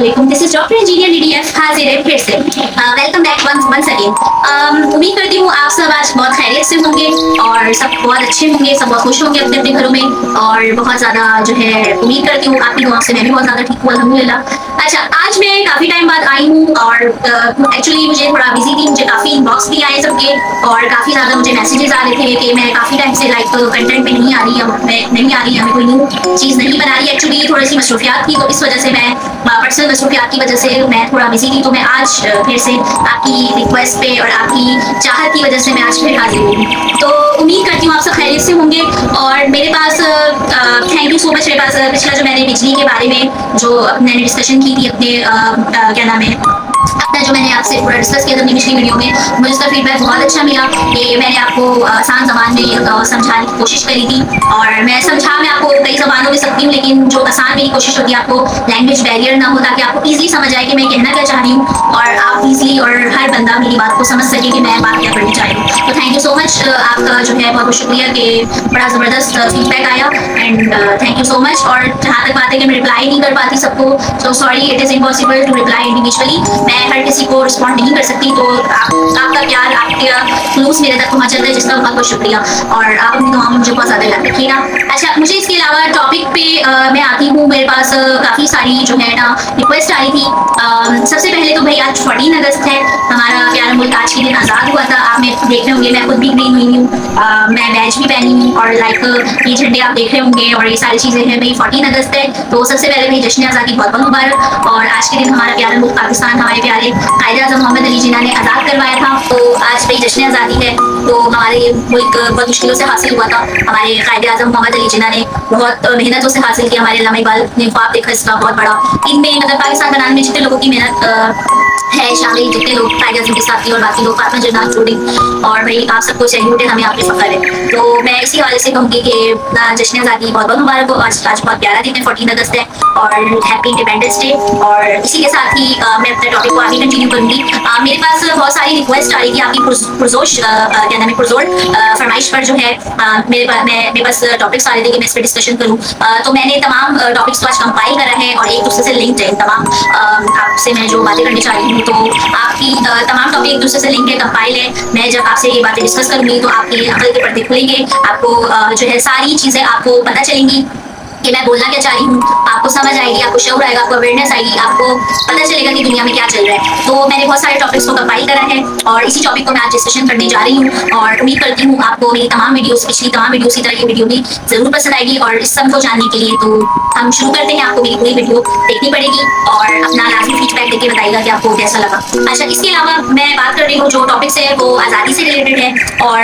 वालेकुम, this is doctor engineer DDF हाजिर है फिर से। Welcome back once again. उम्मीद करती हूँ आप सब आज बहुत खैरियत से होंगे और सब बहुत अच्छे होंगे, सब बहुत खुश होंगे अपने अपने घरों में। और बहुत ज्यादा जो है उम्मीद करती हूँ आपकी दुआ से मैं भी बहुत ज्यादा ठीक हूँ अल्हम्दुलिल्लाह। अच्छा, आज मैं काफी टाइम बाद आई हूँ और एक्चुअली मुझे थोड़ा बिजी थी, मुझे काफी इनबॉक्स भी आए सबके और काफी ज्यादा मुझे मैसेजेस आ रहे थे कि मैं काफी टाइम से लाइक कंटेंट में नहीं आ रही, मैं नहीं आ रही, हमें कोई न्यू चीज नहीं बना रही। एक्चुअली थोड़ी सी मसरूफियात थी, तो इस वजह से मैं पर्सनल मसरूफियात की वजह से मैं थोड़ा बिजी थी, तो मैं आज फिर से आपकी रिक्वेस्ट पे और आपकी चाहत की वजह से मैं आज फिर हाजिर हुई। तो उम्मीद करती हूँ आप सब खैरियत से होंगे। और मेरे पास थैंक यू सो मच, मेरे पास पिछला जो मैंने बिजली के बारे में जो मैंने डिस्कशन की थी अपने क्या नाम है अपना जो मैंने आपसे पूरा डिस्कस किया था अपनी पिछली वीडियो में, मुझे उसका फीडबैक बहुत अच्छा मिला कि मैंने आपको आसान ज़बान में समझाने की कोशिश करी थी। और मैं आपको कई ज़बानों में सकती हूँ, लेकिन जो आसान मेरी कोशिश होती है आपको लैंग्वेज बैरियर ना हो, ताकि आपको ईजिली समझ आए कि मैं कहना क्या चाह रही हूँ और आप ईजिली और हर बंदा मेरी बात को समझ सके कि मैं बात क्या करनी चाह रही हूँ। तो थैंक यू सो मच, आपका जो है बहुत बहुत शुक्रिया कि बड़ा ज़बरदस्त फीडबैक आया and thank you so much. और जहाँ तक बात है कि मैं रिप्लाई नहीं कर पाती सबको, so sorry, it is impossible to reply individually. मैं हर किसी को रिस्पॉन्ड नहीं कर सकती, तो आपका प्यार, आपके क्लूज मेरे तक पहुंच जाता है, जिसका बहुत बहुत शुक्रिया। और आप अपनी दुआ में मुझे बहुत ज़्यादा याद रखिएगा। अच्छा, मुझे इसके अलावा टॉपिक पे मैं आती हूँ, मेरे पास काफ़ी सारी जो है ना रिक्वेस्ट आई थी। सबसे पहले तो भाई आज 14 अगस्त है, हमारा प्यारा मुल्क आज के दिन आज़ाद हुआ था। आप मैं देख रहे होंगे, मैं खुद भी ग्रीन हुई हूँ, मैं बैज भी पहनी हूँ और लाइक ये झंडे आप देख रहे होंगे और ये सारी चीज़ें हैं। भाई 14 अगस्त है, तो सबसे पहले भाई जश्न आज़ादी बहुत बहुत मुबारक। और आज के दिन हमारा प्यारा मुल्क पाकिस्तान हमारे प्यारे कायद-ए-आज़म मोहम्मद अली जिन्ना ने आज़ाद करवाया था, तो आज भाई जश्न आज़ादी है। तो हमारे ये मुल्क बहुत मुश्किलों से हासिल हुआ था, हमारे कायद-ए-आज़म मोहम्मद अली जिन्ना ने बहुत मेहनतों से हासिल किया। हमारे अल्लामा इकबाल ने ख्वाब देखा इसका बहुत बड़ा। इनमें मतलब पाकिस्तान बनाने में जितने लोगों की मेहनत है शामिल, जितने लोग कायद-ए-आज़म के साथी और बाकी लोग, फातिमा जन्नत जोड़ी, और भाई आप सबको सैल्यूट है, हमें आप पे फख्र है। तो मैं इसी हवाले से कहूँगी कि जश्न आज़ादी बहुत बहुत मुबारक हो। आज बहुत प्यारा दिन है, 14 अगस्त है और हैप्पी इंडिपेंडेंस डे। और इसी के साथ ही मैं अपने टॉपिक को आगे कंटिन्यू करूँगी। मेरे पास बहुत सारी रिक्वेस्ट आ रही थी आपकी पुरजोश क्या नाम है पुरजोर फरमाइश पर, जो है मेरे पास टॉपिक्स आ रहे थे कि मैं इस पर डिस्कशन करूँ। तो मैंने तमाम टॉपिक्स को आज कंपाइल करा है और एक दूसरे से लिंक्ड है। तमाम आपसे मैं जो बातें करनी चाह रही हूँ, तो आपकी तमाम टॉपिक एक दूसरे से लिंक है, कंपाइल है। मैं जब आपसे ये बातें डिस्कस करूँगी तो आपके अकल के पर्दे खुलेंगे, आपको जो है सारी चीज़ें आपको पता चलेंगी कि मैं बोलना क्या चाह रही हूँ, आपको समझ आएगी, आपको शऊर आएगा, आपको अवेयरनेस आएगी, आपको पता चलेगा कि दुनिया में क्या चल रहा है। तो मैंने बहुत सारे टॉपिक्स को कंपाइल करा है और इसी टॉपिक को मैं आज डिस्कशन करने जा रही हूँ। और उम्मीद करती हूँ आपको मेरी तमाम वीडियोस, पिछली तमाम वीडियोस की तरह ये वीडियो भी जरूर पसंद आएगी। और इस सब को जानने के लिए तो हम शुरू करते हैं। आपको मेरी पूरी वीडियो देखनी पड़ेगी और अपना लाजमी फीडबैक देके बताइएगा कि आपको कैसा लगा। अच्छा, इसके अलावा मैं बात कर रही हूँ, जो टॉपिक्स है वो आज़ादी से रिलेटेड है और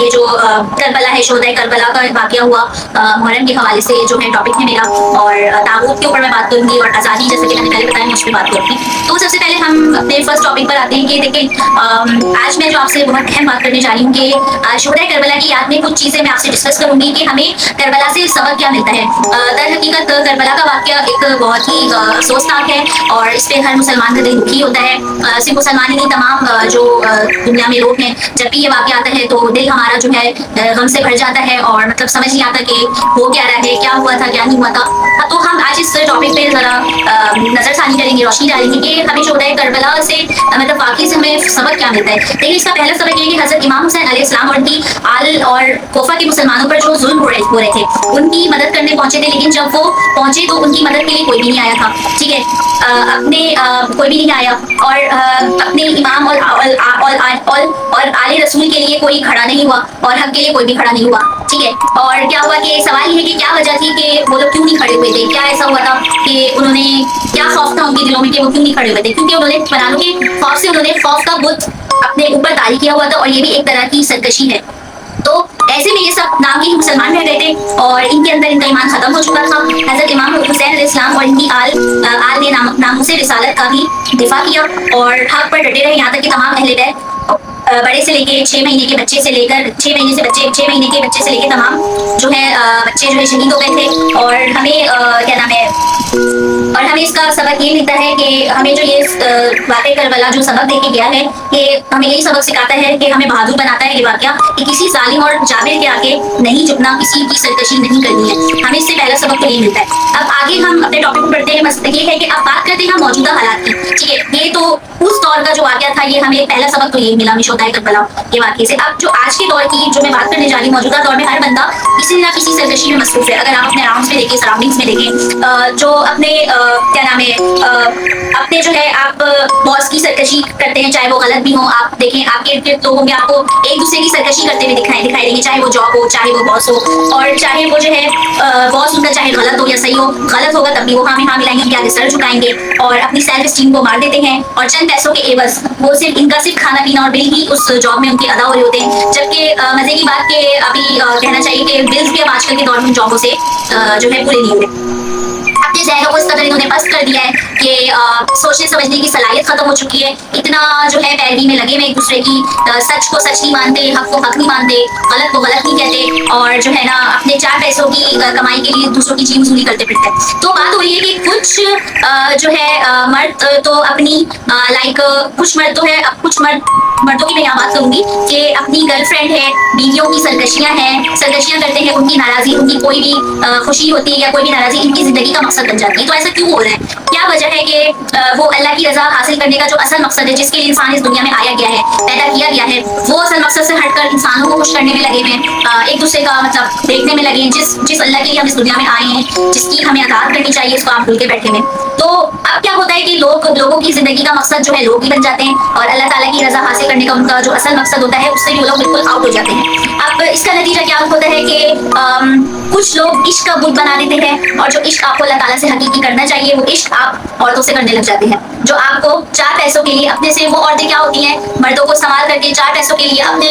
ये जो करबला है, शोहदा करबला का वाक़या हुआ मुहर्रम के हवाले से जो है टॉपिक है मेरा। और ताबूत के ऊपर मैं बात करूंगी और आज़ादी, जैसे कि मैंने पहले बताया, मैं उस पर बात करूंगी। तो सबसे पहले हम अपने फर्स्ट टॉपिक पर आते हैं कि देखिए, आज मैं जो आपसे बहुत अहम बात करने जा रही हूँ कि शोहदा करबला की याद में कुछ चीज़ें मैं आपसे डिस्कस करूंगी कि हमें करबला से सबक क्या मिलता है। दर हकीकत करबला का वाक़या एक बहुत ही अफसोसनाक है और इस पर हर मुसलमान का दिल दुखी होता है। सिर्फ मुसलमान ही नहीं, तमाम जो दुनिया में लोग हैं, जब भी ये वाक़या आता है तो दिल हमारा जो है गम से भर जाता है और मतलब समझ नहीं आता कि हो क्या रहा है, क्या हुआ था, क्या नहीं हुआ था। तो हम आज इस टॉपिक पे जरा नजरसानी करेंगे, रोशनी डालेंगे कि हमें शोहदा करबला से मतलब वाकई से हमें सबक क्या मिलता है। देखिए, इसका पहला सबक ये कि हजरत इमाम हुसैन अलैहिस्सलाम और उनकी आल और कोफा के मुसलमानों पर जो जुल्म हो रहे थे, उनकी मदद करने पहुंचे थे, लेकिन जब वो पहुंचे तो उनकी मदद के लिए कोई भी नहीं आया था। ठीक है, अपने कोई भी नहीं आया और अपने इमाम और आले रसूल के लिए कोई खड़ा नहीं हुआ और हक के लिए कोई भी खड़ा नहीं हुआ। ठीक है, और क्या हुआ कि सवाल ये है कि क्या वजह थी कि वो लोग क्यों नहीं खड़े हुए थे, क्या ऐसा हुआ था कि उन्होंने, क्या खौफ था उनके दिलों में कि वो क्यों नहीं खड़े हुए थे? क्योंकि उन्होंने बनानों के खौफ से उन्होंने खौफ का बुत अपने ऊपर तारी किया हुआ था और ये भी एक तरह की सरकशी है। तो ऐसे में ये सब नाम के मुसलमान रह गए थे और इनके अंदर इनका ईमान खत्म हो चुका था। हजरत इमाम हुसैन अलैहिस्सलाम और इनकी आल ने नामूस रिसालत का भी दिफा किया और हक पर डटे रहे, यहाँ तक कि तमाम अहले बैत बड़े से लेके 6 महीने के बच्चे से लेकर 6 महीने के बच्चे से लेके तमाम जो है बच्चे जो है शहीद हो गए थे। और हमें क्या नाम है, और हमें इसका सबक ये मिलता है कि हमें जो ये वाक़या करबला जो सबक देके गया है, ये हमें यही सबक सिखाता है कि हमें बहादुर बनाता है ये वाक़या कि किसी जालिम और जाबिर के आगे नहीं झुकना, किसी की सरकशी नहीं करनी है। हमें इससे पहला सबक तो ये मिलता है। अब आगे हम अपने टॉपिक पर बढ़ते हैं। मसला ये है कि अब बात करते हैं हम मौजूदा हालात की। ठीक है, ये तो उस दौर का जो वाक़या था, ये हमें पहला सबक तो ये मिला शोहदाए करबला के वाक़ये से। अब जो आज के दौर की जो मैं बात करने जा रही हूँ, मौजूदा दौर में हर बंदा किसी ना किसी सरकशी में मसरूफ है। अगर आप अपने अराउंड्स में देखें, सराउंडिंग्स में देखें, जो अपने क्या नाम है, अपने जो है आप बॉस की सरकशी करते हैं, चाहे वो गलत भी हो। आप देखें आपके इर्द गिर्द लोगों में आपको एक दूसरे की सरकशी करते हुए दिखाई देंगे, चाहे वो जॉब हो, चाहे वो बॉस हो, और चाहे वो जो है बॉस उनका चाहे गलत हो या सही हो, गलत होगा तब भी वो हाँ में हाँ मिलाएंगे, उनके आगे सर झुकाएंगे और अपनी सेल्फ स्टीम को मार देते हैं। और चंद पैसों के एवज वो सिर्फ खाना पीना और बिल ही उस जॉब में उनके अदा हो रहे होते हैं। जबकि मजे की बात के अभी कहना चाहिए कि बिल्स भी अब आजकल के दौर में जॉबों से जो है पूरे नहीं हो रहे। अपने जहनों को इस कदर इन्होंने पस्त कर दिया है कि सोचने समझने की सलाहियत खत्म हो चुकी है। इतना जो है पैरवी में लगे हुए एक दूसरे की, सच को सच नहीं मानते, हक को हक नहीं मानते, गलत को गलत नहीं कहते, और जो है ना अपने 4 पैसों की कमाई के लिए दूसरों की जी वसूली करते फिरते हैं। तो बात हो रही है कि कुछ जो है मर्द तो अपनी लाइक कुछ मर्द तो है, अब कुछ मर्दों की मैं यहाँ बात करूंगी कि अपनी गर्लफ्रेंड है, बीवियों की सरकशियां करते हैं, उनकी नाराजगी, उनकी कोई भी खुशी होती है या कोई भी नाराजगी इनकी जिंदगी का मकसद बन जाती है। तो ऐसा क्यों हो रहा है? क्या वजह है कि वो अल्लाह की रजा हासिल करने का जो असल मकसद है, जिसके लिए इंसान इस दुनिया में आया गया है, पैदा किया गया है, वो असल मकसद से हटकर इंसानों को खुश करने में लगे हैं, एक दूसरे का मतलब देखने में लगे हैं। जिस अल्लाह के लिए हम इस दुनिया में आए हैं, जिसकी हमें अताअत करनी चाहिए, उसको आप भूल के बैठे हैं। तो अब क्या होता है कि लोगों की जिंदगी का मकसद जो है लोग ही बन जाते हैं, और अल्लाह ताला की रजा हासिल करने का उनका जो असल मकसद होता है, उससे भी वो लोग बिल्कुल आउट हो जाते हैं। अब इसका नतीजा क्या होता है कि कुछ लोग इश्क का बुत बना देते हैं, और जो इश्क आपको अल्लाह ताला से हकीकी करना चाहिए, वो इश्क आप औरतों से करने लग जाते हैं। जो आपको 4 पैसों के लिए अपने से, वो औरतें क्या होती हैं, मर्दों को इस्तेमाल करके 4 पैसों के लिए अपने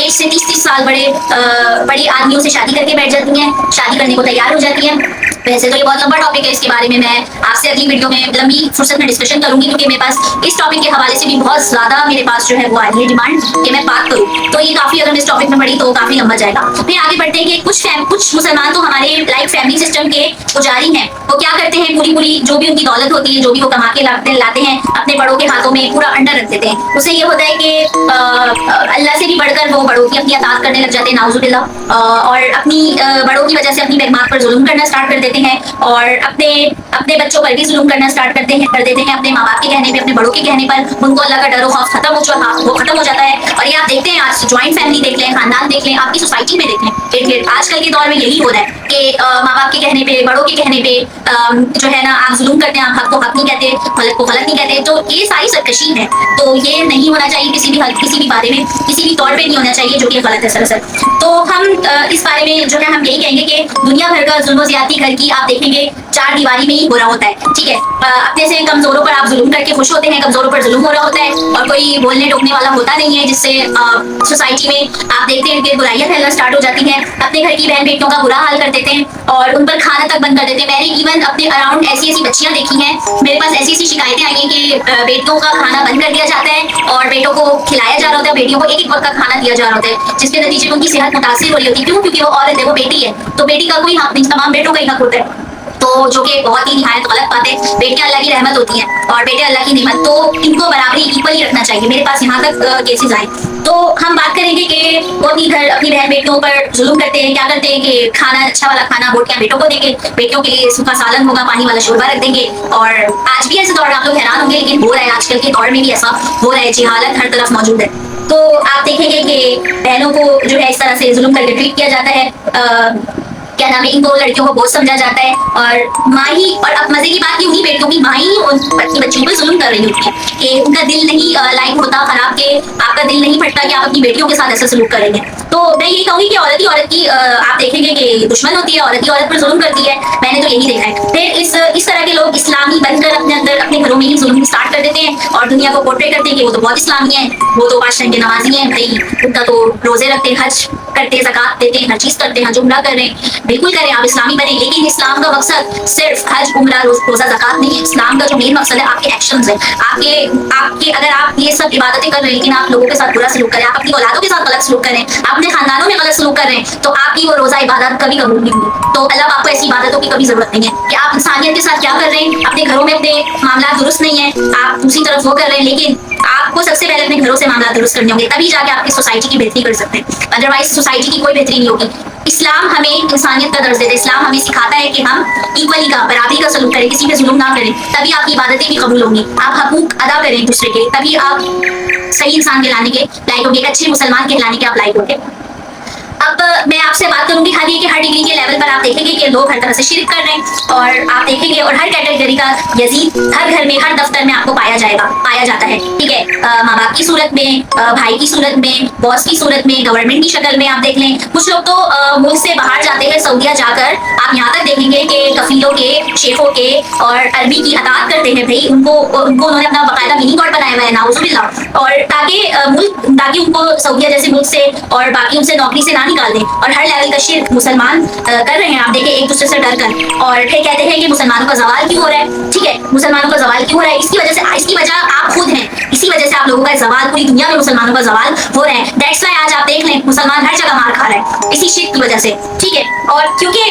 एज से 30-30 साल बड़ी आदमियों से शादी करके बैठ जाती हैं, शादी करने को तैयार हो जाती हैं। वैसे तो ये बहुत लंबा टॉपिक है, इसके बारे में मैं आपसे अगली वीडियो में लंबी फुर्सत में डिस्कशन करूंगी, क्योंकि मेरे पास इस टॉपिक के हवाले से भी बहुत ज्यादा मेरे पास जो है वो आ रही है डिमांड कि मैं बात करूं। तो ये काफी, अगर मैं इस टॉपिक में बढ़ी तो काफी लंबा जाएगा। फिर आगे बढ़ते हैं कि कुछ मुसलमान तो हमारे लाइक फैमिली सिस्टम के पुजारी हैं। वो क्या करते हैं, पूरी जो भी उनकी दौलत होती है, जो भी वो कमा के लाते हैं, अपने बड़ों के हाथों में पूरा अंडर रख देते हैं। उससे ये होता है कि अल्लाह से भी बढ़कर वो बड़ों की अपनी अताअत करने लग जाते हैं, नाउजुबिल्लाह, और अपनी बड़ों की वजह से अपनी बेगमात पर जुल्म करना स्टार्ट कर देते हैं, और अपने बच्चों पर भी जुल्म करना स्टार्ट कर देते हैं। अपने माँ बाप के कहने पे, अपने बड़ों के कहने पर उनको अल्लाह का डर और खौफ खत्म हो जाता है। और ये आप देखते हैं, आज ज्वाइंट फैमिली देख लें, खानदान देख लें, आपकी सोसाइटी में देख लें, आजकल के दौर में यही हो रहा है कि माँ बाप के कहने पे, बड़ों के कहने पे जो है ना आप जुल्म करते हैं, आप हक को हक नहीं कहते, गलत को गलत नहीं कहते। तो ये सारी सरकशी है। तो ये नहीं होना चाहिए किसी भी बारे में, किसी भी तौर पे नहीं होना चाहिए, जो कि गलत है सरासर। तो हम इस बारे में जो है हम यही कहेंगे कि दुनिया भर का जुल्म ज्यादती घर की आप देखेंगे 4 दीवारी में ही हो रहा होता है। ठीक है, अपने से कमजोरों पर आप जुल्म करके खुश होते हैं, कमजोरों पर जुल्म हो रहा होता है, और कोई बोलने टोकने वाला होता नहीं है, जिससे सोसाइटी में आप देखते हैं कि बुराइयां फैलना स्टार्ट हो जाती हैं। अपने घर की बहन बेटियों का बुरा हाल कर देते हैं, और उन पर खाना तक बंद कर देते हैं। मैंने इवन अपने अराउंड ऐसी बच्चियां देखी हैं, मेरे पास ऐसी शिकायतें आई हैं कि बेटियों का खाना बंद कर दिया जाता है, और बेटों को खिलाया जा रहा होता है, बेटियों को एक वक्त का खाना दिया जा रहा होता है, जिसके नतीजे में उनकी सेहत मुतासिर हो रही होती है। क्यों? क्योंकि वो औरत है, वो बेटी है, तो बेटी का कोई हक नहीं, तमाम बेटों का ही हक होता है। तो जो कि बहुत ही निहायत गलत बात है। बेटियां अल्लाह की रहमत होती हैं, और बेटे अल्लाह की नेमत, तो इनको बराबरी इक्वली रखना चाहिए। मेरे पास यहाँ तक केसेस आए। तो हम बात करेंगे कि वो अपनी बहन बेटियों पर जुल्म करते हैं। क्या करते हैं कि खाना, अच्छा वाला खाना बोटियां बेटों को देंगे, बेटियों के लिए सूखा सालन होगा, पानी वाला शोरबा रख देंगे। और आज भी ऐसे दौर, आप लोग हैरान होंगे, लेकिन हो रहा है, आजकल के दौर में भी ऐसा हो रहा है। जिहालत हर तरफ मौजूद है। तो आप देखेंगे कि बहनों को जो है इस तरह से जुल्म करके ट्रीट किया जाता है, क्या नाम है, इनको लड़कियों को बोझ समझा जाता है, और माँ ही, और अब मजे की बात की उन्हीं बेटियों की माँ ही अपनी बच्चियों पर जुल्म कर रही होती है कि उनका दिल नहीं लाइक होता खराब, के आपका दिल नहीं फटता कि आप अपनी बेटियों के साथ ऐसा सलूक करेंगे। तो मैं यही कहूंगी कि औरत ही औरत की आप देखेंगे कि दुश्मन होती है, औरत ही औरत पर जुल्म करती है। मैंने तो यही देखा है। फिर इस तरह के लोग इस्लामी बनकर अपने अंदर अपने घरों में ही जुल्म स्टार्ट कर देते हैं, और दुनिया को पोर्ट्रे करते हैं कि वो तो बहुत इस्लामी है, वो तो 5 टाइम के नमाजी हैं, भाई उनका तो रोजे रखते हैं, हज करते हैं, ज़कात देते हैं, हर चीज़ करते हैं, हज उम्रा कर रहे हैं, बिल्कुल करें, आप इस्लामी बने। लेकिन इस्लाम का मकसद सिर्फ हज उम्रा रोज़ा ज़कात नहीं है। इस्लाम का जो मेन मकसद है आपके एक्शंस है, आपके आपके अगर आप ये सब इबादतें कर रहे हैं लेकिन आप लोगों के साथ बुरा सलूक करें, आप अपनी औलादों के साथ गलत सलूक करें, अपने खानदानों में गलत सलूक कर रहे हैं, तो आपकी वो रोज़ा इबादत कभी कबूल नहीं होगी। तो अल्लाह आपको ऐसी इबादतों की कभी जरूरत नहीं है कि आप इंसानियत के साथ क्या कर रहे हैं, अपने घरों में अपने मामला दुरुस्त नहीं है, आप दूसरी तरफ वो कर रहे हैं। लेकिन आपको सबसे पहले अपने घरों से मामला दुरुस्त करने होंगे, तभी जाके आपकी सोसाइटी की बेहतरी कर सकते हैं। अदरवाइज सोसाइटी की कोई बेहतरी नहीं होगी। इस्लाम हमें इंसानियत का दर्ज देता है। इस्लाम हमें सिखाता है कि हम इक्वली का बराबरी का सलूक करें, किसी पे जुल्म ना करें, तभी आपकी इबादतें भी कबूल होंगी। आप हकूक अदा करें एक दूसरे के, तभी आप सही इंसान कहलाने के लायक होंगे, एक अच्छे मुसलमान कहलाने के आप लायक होंगे। अब मैं आपसे बात करूंगी हर डिग्री के लेवल पर। आप देखेंगे कि लोग हर तरह से शिरक कर रहे हैं, और आप देखेंगे और हर कैटेगरी का यजीद हर घर में, हर दफ्तर में आपको पाया जाता है। ठीक है, माँ बाप की सूरत में, भाई की सूरत में, बॉस की सूरत में, गवर्नमेंट की शक्ल में। आप देख लें कुछ लोग तो मुल्क से बाहर जाते हैं, सऊदीया जाकर आप यहाँ तक देखेंगे कि कफीलों के, शेखों के और अरबी की अतात करते हैं। भाई उनको उन्होंने अपना बाकायदा मिनी कोड बनाया हुआ है, नाउजुबिल्लाह, और ताकि उनको सऊदीया जैसे मुल्क से और बाकी उनसे नौकरी से ना निकाल दें। और हर लेवल का शिर्क मुसलमान कर रहे हैं, आप देखें एक दूसरे से डर कर, और फिर कहते हैं कि मुसलमानों का जवाल क्यों हो रहा है। ठीक है, मुसलमानों का जवाल क्यों हो रहा है? इसकी वजह आप खुद हैं। इसी वजह से आप लोगों का जवाल, पूरी दुनिया में मुसलमानों का जवाल हो रहा है। दैट्स व्हाई आज आप देख लें मुसलमान हर जगह मार खा रहा है, इसी शिर्क की वजह से। ठीक है, और क्योंकि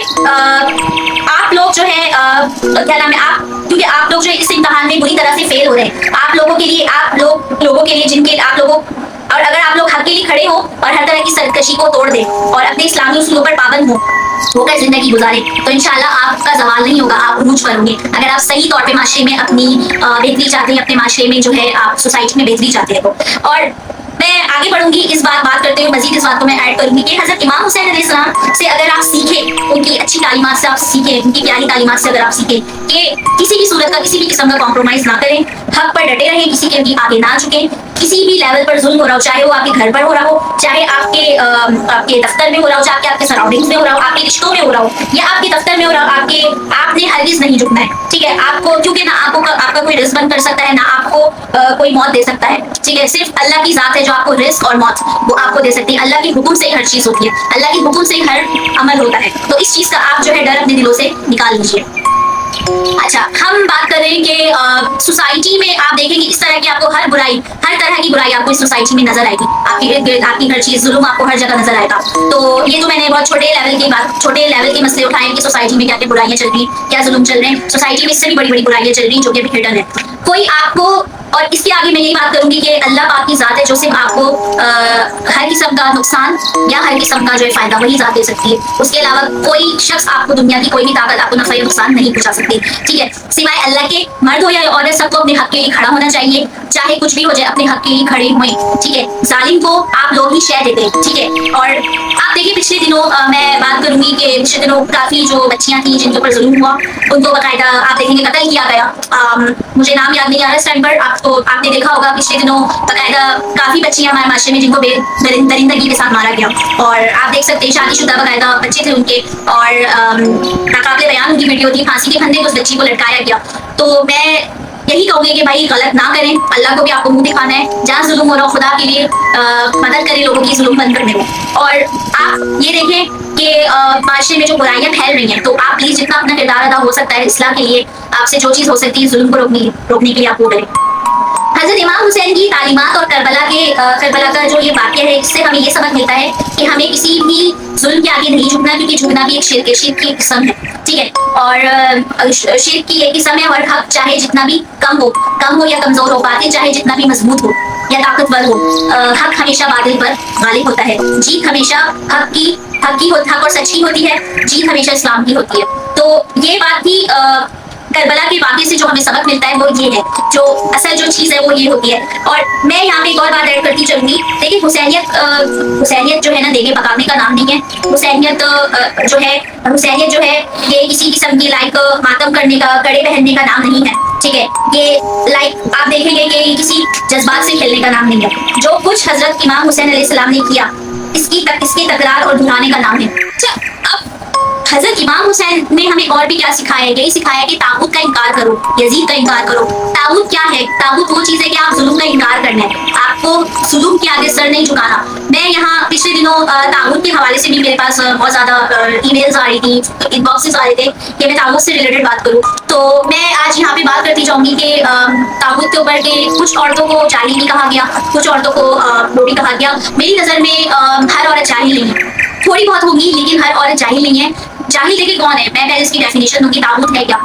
आप लोग जो है क्या नाम है, क्योंकि आप लोग जो इस इम्तिहान में बुरी तरह से फेल हो रहे हैं। आप लोगों के लिए जिनके आप लोगों, और अगर आप लोग हक के लिए खड़े हो और हर तरह की सरकशी को तोड़ दें और अपने इस्लामी उसूलों पर पाबंद होकर जिंदगी गुजारे, तो इंशाल्लाह आपका जवाल नहीं होगा, आप उरूज पर होंगे। अगर आप सही तौर पे माशरे में अपनी बेहतरी चाहते हैं, अपने माशरे में जो है आप सोसाइटी में बेहतरी चाहते हैं तो। और मैं आगे बढ़ूंगी, बात करते हुए मजीद इस बात को मैं ऐड करूंगी कि हजरत इमाम हुसैन अलैहिस्सलाम से अगर आप सीखें, उनकी अच्छी तालीमात से आप सीखें, उनकी प्यारी तालीमात से अगर आप सीखें कि किसी भी सूरत का, किसी भी किस्म का कॉम्प्रोमाइज ना करें, हक पर डटे रहें, किसी के भी आगे ना झुकें, किसी भी लेवल पर जुल्म हो रहा हो, चाहे वो आपके घर पर हो रहा हो, चाहे आपके दफ्तर में हो रहा हो, चाहे आपके सराउंडिंग्स में हो रहा हो, आपके रिश्तों में हो रहा हो, या आपके दफ्तर में हो रहा हो, आपने हरगिज नहीं झुकना है। ठीक है, आपको, क्योंकि ना आपका कोई रिस्क बंद कर सकता है, ना आपको कोई मौत दे सकता है। ठीक है, सिर्फ अल्लाह की जात है जो आपको रिस्क और मौत वो आपको दे सकती है। अल्लाह के हुक्म से ही हर चीज होती है, अल्लाह के हुक्म से ही हर अमल होता है। तो इस चीज का आप जो है डर अपने दिलों से निकाल लीजिए। अच्छा, हम बात कर रहे हैं कि सोसाइटी में आप देखेंगे इस तरह की आपको हर तरह की बुराई आपको इस सोसाइटी में नजर आएगी। आपके इर्द गिर्द आपकी हर चीज, जुल्म आपको हर जगह नजर आएगा। तो ये तो मैंने बहुत छोटे लेवल के मसले उठाए कि सोसाइटी में क्या क्या बुराइयां चल रही, क्या जुल्म चल रहे हैं। सोसाइटी में इससे भी बड़ी बड़ी बुराइयां चल रही जो कि अभी हिडन है। कोई आपको, और इसके आगे मैं यही बात करूंगी कि अल्लाह पाक की जात है जो सिर्फ आपको हर किस्म का नुकसान या हर किस्म का जो है फायदा वही जात दे सकती है। उसके अलावा कोई शख्स आपको, दुनिया की कोई भी ताकत आपको नफा या नुकसान नहीं पहुंचा सकती। ठीक है, सिवाय अल्लाह के। मर्द हो या औरत, सबको अपने हक के लिए खड़ा होना चाहिए, चाहे कुछ भी हो जाए, अपने हक के लिए खड़े हुए। ठीक है, जालिम को आप लोग ही शह देते हैं। ठीक है, और आप देखिए पिछले दिनों मैं बात करूंगी कि पिछले दिनों काफी जो बच्चियां थी जिनके ऊपर जुल्म हुआ, उनको बाकायदा आप देखेंगे कत्ल किया गया। मुझे नाम याद नहीं आ रहा इस टाइम पर। आपने देखा होगा पिछले दिनों बाकायदा काफी बच्चियां हमारे माशरे में जिनको दरिंदगी के साथ मारा गया। और आप देख सकते हैं शादीशुदा बाकायदा बच्चे थे उनके, और नाकाबिले बयान उनकी वीडियो थी, फांसी के फंदे को उस बच्ची को लटकाया गया। तो मैं यही कहूंगी कि भाई गलत ना करें, अल्लाह को भी आपको मुंह दिखाना है। जहाँ जुल्म हो रहा हो, खुदा के लिए मदद करें लोगों की, जुल्म बंद करने को। और आप ये देखें कि माशरे में जो बुराइयां फैल रही हैं, तो आप प्लीज जितना अपना किरदार अदा हो सकता है इस्लाह के लिए, आपसे जो चीज हो सकती है जुल्म को रोकने के लिए आप वो करें। हजरत इमाम हुसैन की तालीमात और करबला का जो ये वाक़या है, इससे हमें ये सबक मिलता है कि हमें किसी भी जुल्म के आगे नहीं झुकना, क्योंकि झुकना भी एक शिर्क की किस्म है। ठीक है, और शिर्क की एक किस्म है। और हक चाहे जितना भी कम हो या कमजोर हो, बातिल चाहे जितना भी मजबूत हो या ताकतवर हो, हक हमेशा बातिल पर गालिब होता है। जीत हमेशा हक और सच्ची होती है, जीत हमेशा इस्लाम की होती है। तो ये बात थी करबला के वाक़े से जो हमें सबक मिलता है वो ये है, जो असल जो चीज़ है वो ये होती है। और मैं यहाँ पे एक और बात ऐड करती चलूंगी। देखिए हुसैनियत जो है ना, देगे पकाने का नाम नहीं है। हुसैनियत जो है ये किसी किस्म की लाइक मातम करने का, कड़े पहनने का नाम नहीं है। ठीक है, ये लाइक आप देखेंगे कि किसी जज्बात से खेलने का नाम नहीं है। जो कुछ हजरत इमाम हुसैन अलैहिस्सलाम ने किया, इसकी तकरार और दोहराने का नाम है। अच्छा, अब हजरत इमाम हुसैन ने हमें और भी क्या सिखाया है, यही सिखाया कि ताबूत का इनकार करो, यजीद का इनकार करो। ताबूत क्या है? ताबूत वो चीज है कि आप जुल्म का इनकार करना है, आपको जुल्म के आगे सर नहीं झुकाना। मैं यहाँ पिछले दिनों ताबूत के हवाले से भी मेरे पास बहुत ज्यादा ईमेल्स आ रही थी, इनबॉक्सेस आ रहे थे कि मैं ताबूत से रिलेटेड बात करूँ। तो मैं आज यहाँ पे बात करती जाऊंगी कि ताबूत के ऊपर के कुछ औरतों को जाहिल भी कहा गया, कुछ औरतों को वो भी कहा गया। मेरी नजर में हर औरत जाहिल नहीं है, थोड़ी बहुत होगी लेकिन हर औरत जाहिल नहीं है। जाहिल देखिए कौन है, मैं पहले इसकी डेफिनेशन दूंगी ताबूत है क्या।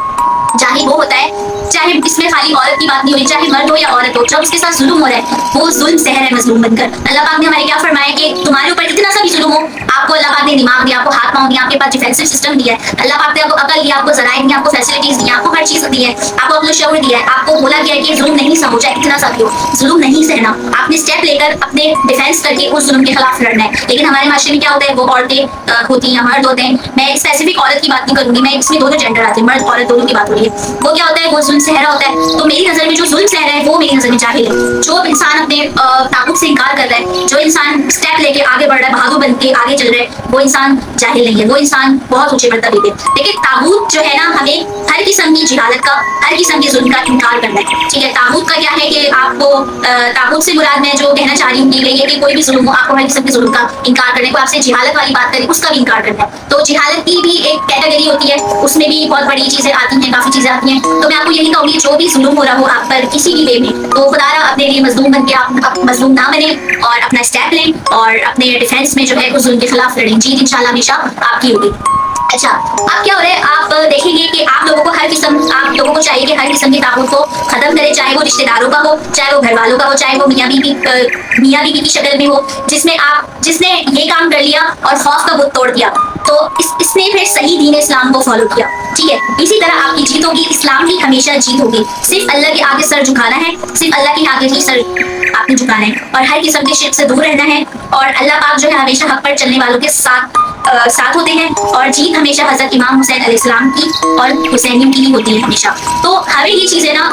जाहिल वो होता है, चाहे इसमें खाली औरत की बात नहीं हो रही, चाहे मर्द हो या औरत हो, जब उसके साथ जुल्म हो रहा है वो जुल्म सहर है मजलूम बनकर। अल्लाह पाक ने हमारे क्या फरमाया कि तुम्हारे ऊपर कितना सा भी जुल्म हो, आपको अल्लाह पाक ने दिमाग दिया, आपको हाथ पांव दिया, आपके पास डिफेंसिव सिस्टम दिया है, अल्लाह पाक ने आपको अकल दिया, आपको जराए दिया, आपको फैसिलिटीज दी, आपको हर चीज दी है, आपको अपना शऊर दिया है, आपको बोला गया है कि जुल्म नहीं सहना, चाहे कितना सा भी हो जुल्म नहीं सहना। आपने स्टेप लेकर अपने डिफेंस करके उस जुल्म के खिलाफ लड़ना है। लेकिन हमारे माशरे में क्या होता है, वो औरतें होती हैं, मर्द होते हैं। मैं स्पेसिफिक औरत की बात नहीं करूंगी, मैं इसमें दोनों जेंडर आते हैं, मर्द औरत दोनों की बात हो रही है। वो क्या होता है, वो जुल्म सहरा होता है। तो मेरी नजर में जो जुल्म सहरा है वो मेरी नजर में जाहिल है। जो इंसान अपने ताबूत से इनकार कर रहा है, जो इंसान स्टेप लेके आगे बढ़ रहा है, बहादुर बन के आगे चल रहा है, वो इंसान जाहिल नहीं है, वो इंसान बहुत ऊंचे मर्तबे पे। लेकिन ताबूत जो है ना, हमें हर किस्म की जिहालत का, हर किस्म के जुल्म का इनकार करना है। ठीक है, ताबूत का क्या है कि आपको ताबूत से मुराद मैं जो कहना चाह रही हूँ ये कि कोई भी जुल्म हो, आपको हर किस्म के जुल्म का इनकार करना है। कोई आपसे जिहालत वाली बात करे उसका भी इनकार करना है। तो जिहालत की भी एक कैटेगरी होती है, उसमें भी बहुत बड़ी चीजें आती हैं, काफी चीजें आती हैं। तो मैं आपको यही कहूंगी, जो भी जुल्म हो रहा हो आप पर किसी भी वे में, तो खुदारा अपने लिए मजलूम बन के आप मजलूम ना बने और अपना स्टेप लें और अपने डिफेंस में जो है उस जुल्म के खिलाफ लड़ें। जीत इंशाल्लाह हमेशा आपकी होगी। अच्छा, अब क्या हो रहा है, आप देखेंगे कि आप लोगों को चाहिए कि हर किस्म की ताबूत को खत्म करें, चाहे वो रिश्तेदारों का हो, चाहे वो घर वालों का हो, चाहे वो मियाँ बीवी की शक्ल में हो, जिसने ये काम कर लिया और खौफ का बुत तोड़ दिया, तो इसने फिर सही दीन इस्लाम को फॉलो किया। ठीक है, इसी तरह आपकी जीत होगी, इस्लाम की हमेशा जीत होगी। सिर्फ अल्लाह के आगे सर झुकाना है, सिर्फ अल्लाह के आगे ही सर आपने झुकाना है और हर किस्म के शिर्क से दूर रहना है। और अल्लाह पाक जो है हमेशा हक पर चलने वालों के साथ होते हैं और जीत हमेशा हजरत इमाम हुसैन अलैहिस्सलाम की और हुसैनियों की ही होती है हमेशा। तो हमें ये चीजें ना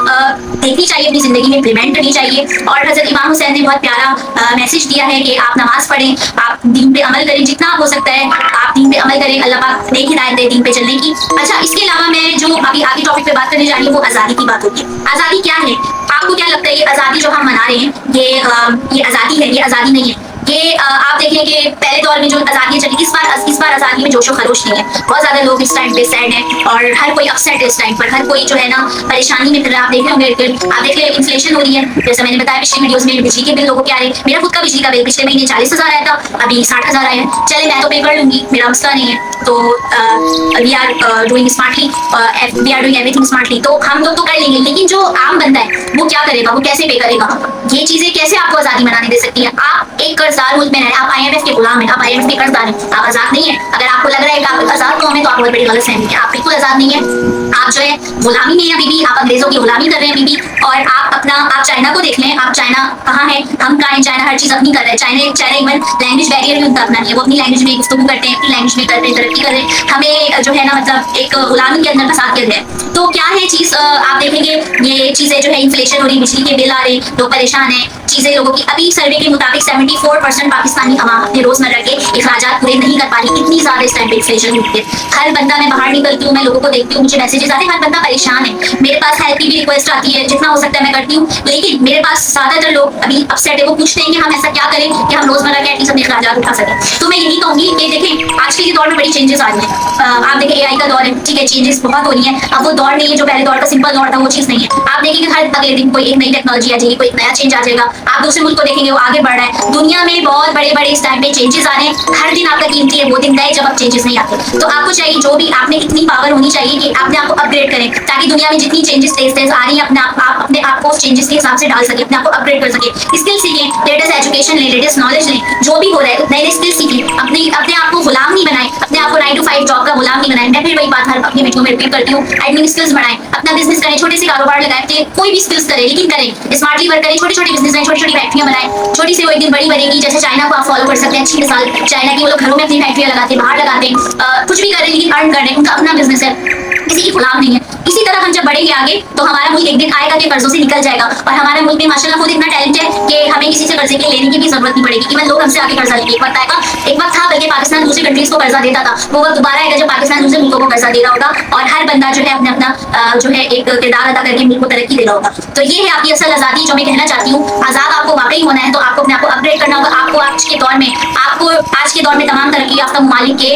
देखनी चाहिए, अपनी जिंदगी में इम्प्लीमेंट करनी चाहिए। और हजरत इमाम हुसैन ने बहुत प्यारा मैसेज दिया है कि आप नमाज पढ़ें, आप दीन पे अमल करें, जितना हो सकता है आप दीन पे अमल करें, अल्लाह पाक नेक हिदायत दे दीन पे चलने की। अच्छा, इसके अलावा मैं जो अभी आगे टॉपिक पे बात करने जा रही हूँ वो आजादी की बात होगी। आजादी क्या है, आपको क्या लगता है ये आजादी जो हम मना रहे हैं ये आजादी है? ये आजादी नहीं है। ये आप देखें कि पहले दौर में जो आजादी चली, इस बार आजादी में जोशो खरोश नहीं है। बहुत ज्यादा लोग इस टाइम पे सैड हैं और हर कोई अपसेट है इस टाइम पर, हर कोई जो है ना परेशानी में फिर रहा। आप देख रहे होंगे, आप देख रहे इन्फ्लेशन हो रही है, जैसे मैंने बताया पिछली वीडियोस में। बिजली के बिल लोगों के आ रहे हैं, मेरा खुद का बिजली का बिल पिछले महीने 40,000 आया था, अभी 60,000 आया है। चले मैं तो पे कर लूंगी, मेरा मसला नहीं है। तो we are doing smartly, we are doing everything smartly. तो हम लोग तो कर लेंगे, लेकिन जो आम बंदा है वो क्या करेगा, वो कैसे पे करेगा? ये चीजें कैसे आपको आजादी बनाने दे सकती है? आप एक कर्जदार मुल्क में रहे, आप IMF के गुलाम हैं, आप IMF के कर्जदार हैं, आप आजाद नहीं है। अगर आपको लग रहा है कि आप आजाद कौन है तो आप बहुत बड़ी गलतफहमी है, आप बिल्कुल आजाद नहीं है। आप जो है गुलामी में हैं अभी भी, आप अंग्रेजों की गुलामी कर रहे हैं अभी भी। और आप चाइना को देख लें, आप चाइना कहाँ है, हम कहाँ हैं? चाइना हर चीज अपनी कर रहे हैं। चाइना इवन लैंग्वेज बैरियर भी उनका अपना नहीं है, वो अपनी लैंग्वेज में गुफ्तगू करते हैं, अपनी लैंग्वेज में करते हैं, तरक्की कर रहे हैं। हमें जो है ना मतलब एक गुलामी के अंदर फंसा के रहे हैं। तो क्या है चीज, आप देखेंगे ये चीजें जो है इन्फ्लेशन हो रही, बिजली के बिल आ रहे, लोग परेशान है, चीजें लोगों की। अभी सर्वे के मुताबिक 74% पाकिस्तानी अवाम अपने रोजमर्रा के इखराजात पूरे नहीं कर पा रही, इतनी ज्यादा इस टाइम पे इन्फ्लेशन हुई है। हर बंदा, मैं बाहर निकलती हूँ, मैं लोगों को देखती हूँ, मुझे मैसेजेस आते हैं, हर बंदा परेशान है। मेरे पास हेल्प की भी रिक्वेस्ट आती है, जितना हो सकता है मैं करती हूँ। लेकिन मेरे पास ज्यादातर लोग अभी अपसेट है, वो पूछते हैं कि हम ऐसा क्या करें कि हम रोजमर्रा के एटलीस्ट अपने इखराजात उठा सकें। तो मैं यही कहूंगी कि देखें, आजकल के दौर में बड़ी चेंजेस आ रही है। आप देखें AI का दौर है, ठीक है, चेंजेस बहुत हो रही है। अब वो दौर नहीं है जो पहले दौर का सिंपल दौर था, वो चीज नहीं है। आप देखेंगे हर अगले दिन कोई एक नई टेक्नोलॉजी आ जाएगी, कोई नया चेंज आ जाएगा। आप दूसरे मुल्क को देखेंगे वो आगे बढ़ रहा है। दुनिया में बहुत बड़े बड़े इस टाइम पे चेंजेस आ रहे हैं। हर दिन आपका कीमती है, वो दिन गए जब आप चेंजेस नहीं आते। तो आपको चाहिए, जो भी आपने इतनी पावर होनी चाहिए कि अपने आप को अपग्रेड करें, ताकि दुनिया में जितनी चेंजेस तेज आ रही है अपने आप को उस चेंजेस के हिसाब से डाल सके, अपने आप को अपग्रेड कर सके। स्किल सीखें, लेटेस्ट एजुकेशन लें, लेटेस्ट नॉलेज लें, जो भी हो रहा है नए नए स्किल सीखें। अपने आप को गुलाम नहीं बनाएं, अपने आप को 9 to 5 जॉब का गुलाम नहीं बनाएं। मैं फिर वही बात हर अपनी वीडियो में रिपीट करती हूँ, एडमिन स्किल्स बढ़ाएं, अपना बिजनेस करें, छोटे से कारोबार लगाएं, कोई भी स्किल्स करें, लेकिन करें स्मार्टली वर्क करें, छोटे छोटे बिजनेस, छोटी छोटी फैक्ट्रियां बनाएं, छोटी से वो एक दिन बड़ी बनेगी। जैसे चाइना को आप फॉलो कर सकते हैं, अच्छी मिसाल चाइना की, वो लोग घरों में अपनी फैक्ट्रियां लगाते हैं, बाहर लगाते हैं, कुछ भी करें लेकिन अर्न कर रहे हैं, उनका अपना बिजनेस है, किसी की गुलाम नहीं है। इसी तरह हम जब बढ़ेंगे आगे तो हमारा मुल्क एक दिन आएगा कि कर्जों से निकल जाएगा और हमारे मुल्क में माशाल्लाह खुद इतना टैलेंट है कि हमें किसी से कर्जे के लेने की भी जरूरत नहीं पड़ेगी। इवन लोग हमसे आगे कर्जा लेंगे। एक वक्त आएगा, एक वक्त था बल्कि पाकिस्तान दूसरी कंट्रीज को कर्जा देता था, वो वक्त दोबारा आएगा जब पाकिस्तान दूसरे मुल्कों को कर्जा दे रहा होगा और हर बंदा जो है अपना अपना जो है एक किरदार अदा करके मुल्क को तरक्की दे रहा होगा। तो ये है आपकी असल आजादी जो मैं कहना चाहती हूँ। आजाद आपको वाकई होना है तो आपको अपने आप को अपग्रेड करना होगा। आपको आज के दौर में तमाम तरक्की याफ्ता ममालिक के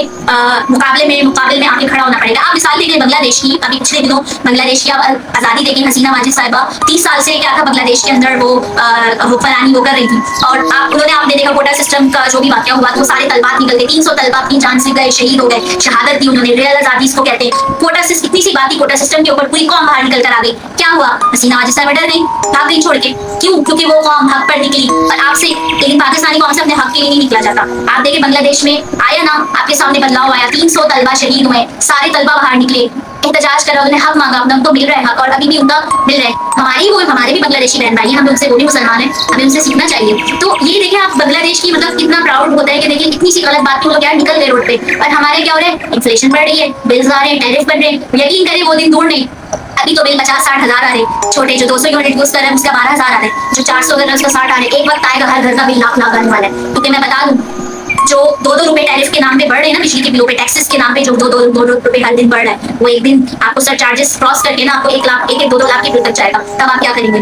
मुकाबले में आके खड़ा होना पड़ेगा। आप मिसाल देखें बांग्लादेश की, अभी पिछले दिनों बांग्लादेश की आजादी देखें, हसीना वाजिद साहिबा 30 साल से क्या था बांग्लादेश के अंदर वो हुक्मरानी वो कर रही थी और आपने देखा कोटा सिस्टम का जो भी वाकया हुआ तो सारे तलबात निकल गए, 300 तलबा अपनी जान से गए, शहीद हो गए, शहादत दी उन्होंने, रियल आजादी इसको कहते हैं। कोटा सिस्टम इतनी सी बात थी, कोटा सिस्टम के ऊपर पूरी कौम बाहर निकल कर आ गई। क्या हुआ? हसीना वाजिद साहिबा डर गई, भाग गई छोड़ के। क्यों? क्योंकि वो कौम हक पर निकली और आपसे, लेकिन पाकिस्तानी कौम से अपने हक के लिए नहीं निकला जाता। आप देखिए बांग्लादेश में आया ना, आपके सामने बदलाव आया, 300 तलबा शहीद हुए, सारे तलबा बाहर निकले, एहतजाज करा, उन्हें हक मांगा, अपना उनको मिल रहा है हक और अभी भी उनका मिल रहा है। हमारे भी बांग्लादेशी बहन भाई हैं, हम उनसे, वो भी मुसलमान हैं, हमें उनसे सीखना चाहिए। तो ये देखिए आप बांग्लादेश की मतलब कितना प्राउड होता है कि देखिए इतनी सी गलत बात की वो लोग यार निकल गए रोड पे और हमारे क्या हो रहा है, इन्फ्लेशन बढ़ रही है, बिल्स आ रहे हैं, टैरिफ बढ़ रहे हैं। यकीन करें वो दिन दूर नहीं, अभी तो बिल 50-60 हजार आ रहे, छोटे जो 200 यूनिट यूज कर रहे हैं उसका 12 हजार आ रहे, जो 400 कर रहे हैं उसका 60 आ रहे। एक वक्त आएगा हर घर का बिल लाख आने वाला है। क्योंकि मैं बता दूं जो 2-2 रुपए टैरिफ के नाम पे बढ़ रहे हैं ना, बिजली के बिलों पे टैक्सेस के नाम पे जो 2-2 रुपए हर दिन बढ़ रहा है, वो एक दिन आपको सर चार्जेस क्रॉस करके ना आपको 1 लाख 1-2 लाख के बिल तक जाएगा। तब आप क्या करेंगे?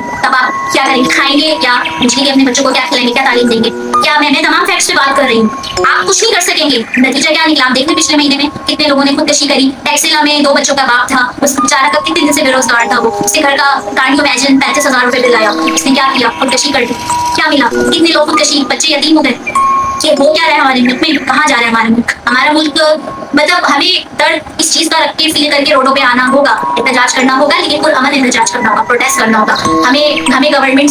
खाएंगे क्या? बिजली के अपने बच्चों को क्या खिलाएंगे, क्या तालीम देंगे? क्या मैं तमाम फैक्ट्स पे बात कर रही हूँ, आप कुछ नहीं कर सकेंगे। नतीजा क्या निकला आप देखते पिछले महीने में कितने लोगों ने खुदकशी करी। टैक्सिला में 2 बच्चों का बाप था, उस बेचारा का कितने दिन से बेरोजगार था, वो उसके घर का कांड इमेजिन 35,000 रुपए बिल आया, उसने क्या किया? खुदकशी कर दी। क्या मिला? कितने लोग खुदकशी, बच्चे यतीम हो गए। कि हो क्या रहा है हमारे मुल्क में, कहाँ जा रहा है हमारा मुल्क मतलब हमें दर्द इस चीज का रख के फील करके रोडों पे आना होगा, एहतजाज करना होगा, लेकिन कुल अमन एहतजाज करना होगा, प्रोटेस्ट करना होगा। हमें गवर्नमेंट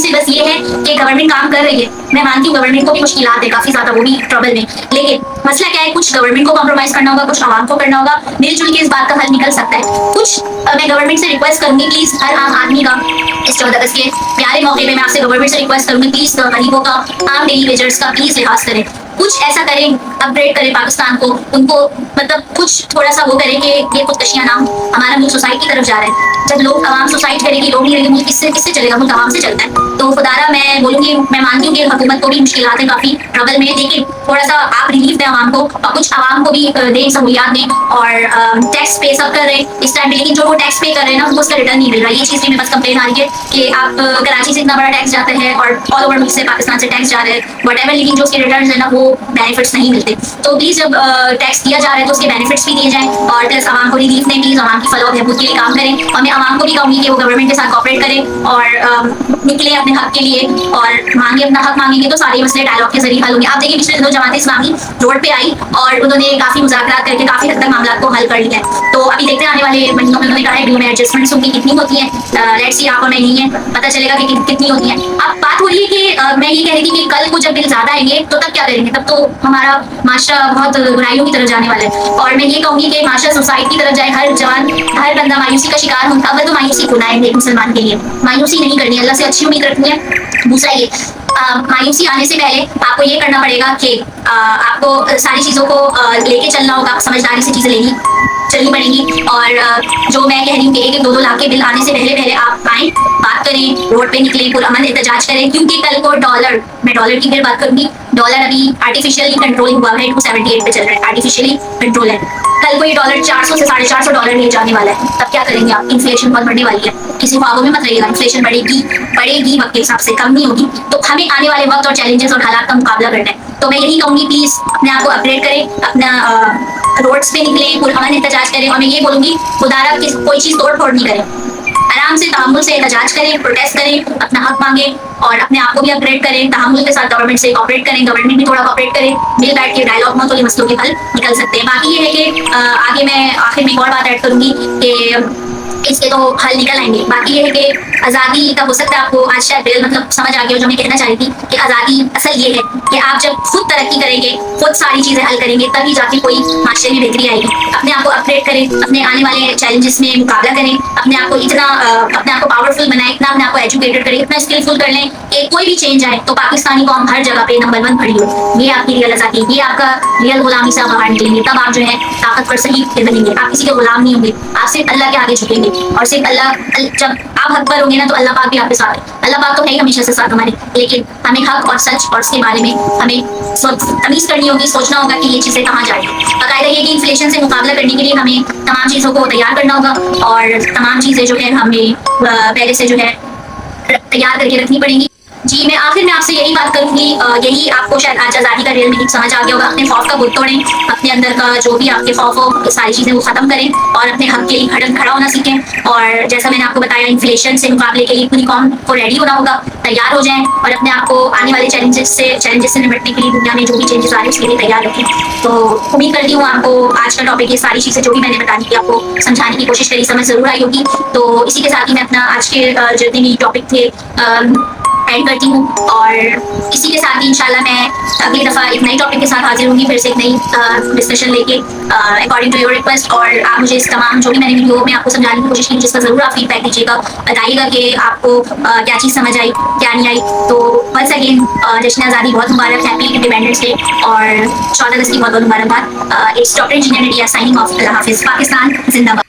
से बस ये है कि गवर्नमेंट काम कर रही है। मैं मानती हूँ गवर्नमेंट को भी मुश्किलात है काफी ज्यादा, वो भी ट्रबल में, लेकिन मसला क्या है, कुछ गवर्नमेंट को कॉम्प्रोमाइज करना होगा, कुछ आवाम को करना होगा, मिलजुल के इस बात का हल निकल सकता है। कुछ मैं गवर्नमेंट से रिक्वेस्ट करूंगी प्लीज, हर आम आदमी का इस 14 अगस्त के प्यारे मौके पे मैं आपसे गवर्नमेंट से रिक्वेस्ट करूंगी प्लीज, गरीबों का, आम डेली वेजर्स का प्लीज लिहाज करें, कुछ ऐसा करें, अपग्रेड करें पाकिस्तान को, उनको मतलब कुछ थोड़ा सा वो करें कि ये खुदकशियां ना, हमारा मुल्क सुसाइड की तरफ जा रहा है। जब लोग आवाम सुसाइड करेगी, लोग नहीं रहेंगे, मुल्क किससे चलेगा? मुल्क आवाम से चलता है। तो खुदारा मैं बोलूंगी, मैं मानती हूँ कि हुकूमत को भी मुश्किलात है काफी ट्रबल में, लेकिन थोड़ा सा आप रिलीफ दें आवाम को और कुछ आवाम को भी दें, सहूलियात दें और टैक्स पे सब कर रहे हैं इस टाइम पे, लेकिन जो वो टैक्स पे कर रहे हैं ना उनको उसका रिटर्न नहीं मिल रहा। ये चीज की मेरे पास कंप्लेन आ रही है कि आप कराची से इतना बड़ा टैक्स जाता है और ऑल ओवर मुल्क से पाकिस्तान से टैक्स जा रहा है वट लेकिन जो उसके रिटर्न है ना वो बेनिफिट्स नहीं मिलते। तो प्लीज जब टैक्स दिया जा रहा है तो उसके बेनिफिट्स भी दिए जाएं और प्लस आवाम को रिलीफ दें, प्लीज आवाम की फलाह बहबूद के लिए काम करें। और मैं आवाम को भी कहूंगी कि वो गवर्नमेंट के साथ कॉपरेट करें और निकले अपने हक के लिए और मांगे, अपना हक मांगेंगे तो सारे मसले डायलॉग के जरिए हल होंगे। आप देखिए पिछले दिनों जमात इस्लामी रोड पे आई और उन्होंने काफी मुज़ाकरात करके काफी हद तक मामला को हल कर लिया है। तो अभी देखते हैं आने वाले महीनों में उन्होंने कहा है बिल में एडजस्टमेंट्स उनकी कितनी होती है, लेट्स सी, आप और मैं नहीं है, पता चलेगा कि कितनी होती है। अब बात हो रही है कि मैं ये कह रही थी कि कल को जब बिल ज्यादा आएंगे तो तब क्या करेंगे? तब तो हमारा माशरा बहुत बुराइयों की तरफ जाने वाला है और मैं ये कहूंगी कि माशरा सुसाइड की तरफ जाए, हर जवान हर बंदा मायूसी का शिकार हो। अगर तो मायूसी होना है एक मुसलमान के लिए, मायूसी नहीं करनी, अल्लाह से अच्छी उम्मीद रखनी है। दूसरा ये मायूसी आने से पहले आपको ये करना पड़ेगा कि आपको सारी चीजों को लेके चलना होगा, समझदारी से चीजें चलनी पड़ेंगी। और जो मैं कह रही हूँ कि 1-2 लाख के बिल आने से पहले आप आए, बात करें, रोड पे निकले, पुरअमन एहतजाज करें, क्योंकि कल को मैं डॉलर की फिर बात करूंगी, डॉलर अभी आर्टिफिशियली कंट्रोल हुआ है, 278 पे चल रहा है, आर्टिफिशियली कंट्रोल है। कल को ये डॉलर 400 से $450 ले जाने वाला है, तब क्या करेंगे आप? इन्फ्लेशन बहुत बढ़ने वाली है, किसी ख्वाबों में मत रहिएगा, इन्फ्लेशन बढ़ेगी वक्त के हिसाब से, कम नहीं होगी। तो हमें आने वाले वक्त और चैलेंजेस और हालात का मुकाबला करना है। तो मैं यही कहूंगी प्लीज अपने आप को अपग्रेड करें, अपना रोड्स पे निकले, पुरअमन एहतजाज करें और मैं ये बोलूंगी खुदारा कोई चीज तोड़ फोड़ नहीं करें, आराम से तहम्मुल से एहतजाज करें, प्रोटेस्ट करें, अपना हक मांगे और अपने आप को भी अपग्रेड करें, तहम्मुल के साथ गवर्नमेंट से कॉपरेट करें, गवर्नमेंट भी थोड़ा कॉपरेट करे, मिल बैठ के डायलॉग में तो ये मसलों के हल निकल सकते हैं। बाकी ये है कि आगे मैं आखिर में एक और बात ऐड करूंगी कि इसके तो हल निकल आएंगे। बाकी ये है कि आज़ादी का हो सकता है आपको आज शायद रियल मतलब समझ आ गया हो जो मैं कहना चाह रही थी कि आज़ादी असल ये है कि आप जब खुद तरक्की करेंगे, खुद सारी चीज़ें हल करेंगे, तभी जाके कोई माशरे में बेहतरी आएगी। अपने आप को अपग्रेड करें, अपने आने वाले चैलेंजेस में मुकाबला करें, अपने आप को इतना अपने आप को पावरफुल बनाएं, इतना अपने आप को एजुकेटेड करें, इतना स्किलफुल कर लें कि कोई भी चेंज आए तो पाकिस्तानी कौम हर जगह पे नंबर 1 खड़ी हो। ये आपकी रियल आज़ादी, ये आपका रियल गुलामी से आप बाहर निकलेंगे। तब आप जो है ताकतवर सही बनेंगे, आप किसी के गुलाम नहीं होंगे, आप सिर्फ अल्लाह के आगे झुकेंगे और सिर्फ जब आप हक पर होंगे ना तो अल्लाह पाक भी आपके साथ है। अल्लाह पाक तो है ही हमेशा से साथ हमारे, लेकिन हमें हक और सच और उसके बारे में हमें तमीज करनी होगी, सोचना होगा कि ये चीजें कहाँ जाएगी। बाकायदा ये कि इन्फ्लेशन से मुकाबला करने के लिए हमें तमाम चीजों को तैयार करना होगा और तमाम चीजें जो है हमें पहले से जो है तैयार करके रखनी पड़ेंगी। जी, मैं आखिर में आपसे यही बात करूंगी, यही आपको शायद आज आज़ादी का रियल मीनिंग समझ आ गया होगा। अपने खौफ का बुत तोड़ें, अपने अंदर का जो भी आपके खौफ हो सारी चीज़ें वो ख़त्म करें और अपने हक के लिए खड़ा होना सीखें। और जैसा मैंने आपको बताया, इन्फ्लेशन से मुकाबले के लिए पूरी कौम को रेडी होना होगा, तैयार हो जाएं और अपने आप को आने वाले चैलेंजेस से निपटने के लिए दुनिया में जो भी चेंजेस आ रहे हैं उसके लिए तैयार रखें। तो उम्मीद करती हूँ आपको आज का टॉपिक, ये सारी चीज़ें जो भी मैंने बताने की आपको समझाने की कोशिश करी, समझ ज़रूर आई होगी। तो इसी के साथ ही मैं अपना आज के जितने भी टॉपिक थे एंड करती हूँ और इसी के साथ ही इंशाल्लाह मैं अगली दफ़ा एक नई टॉपिक के साथ हाजिर होंगी, फिर से एक नई डिस्कशन लेके अकॉर्डिंग टू योर रिक्वेस्ट। और आप मुझे इस तमाम जो भी मैंने वीडियो में आपको समझाने की कोशिश की जिसका ज़रूर आप फीडबैक दीजिएगा, बताइएगा कि आपको क्या चीज़ समझ आई क्या नहीं आई। तो वंस अगेन जश्न आज़ादी बहुत मुबारक, हैप्पी इंडिपेंडेंस डे और 14 अगस्त की बहुत बहुत मुबारकबाद। It's doctor engineer India signing off. Allah हाफिज़। पाकिस्तान जिंदाबाद।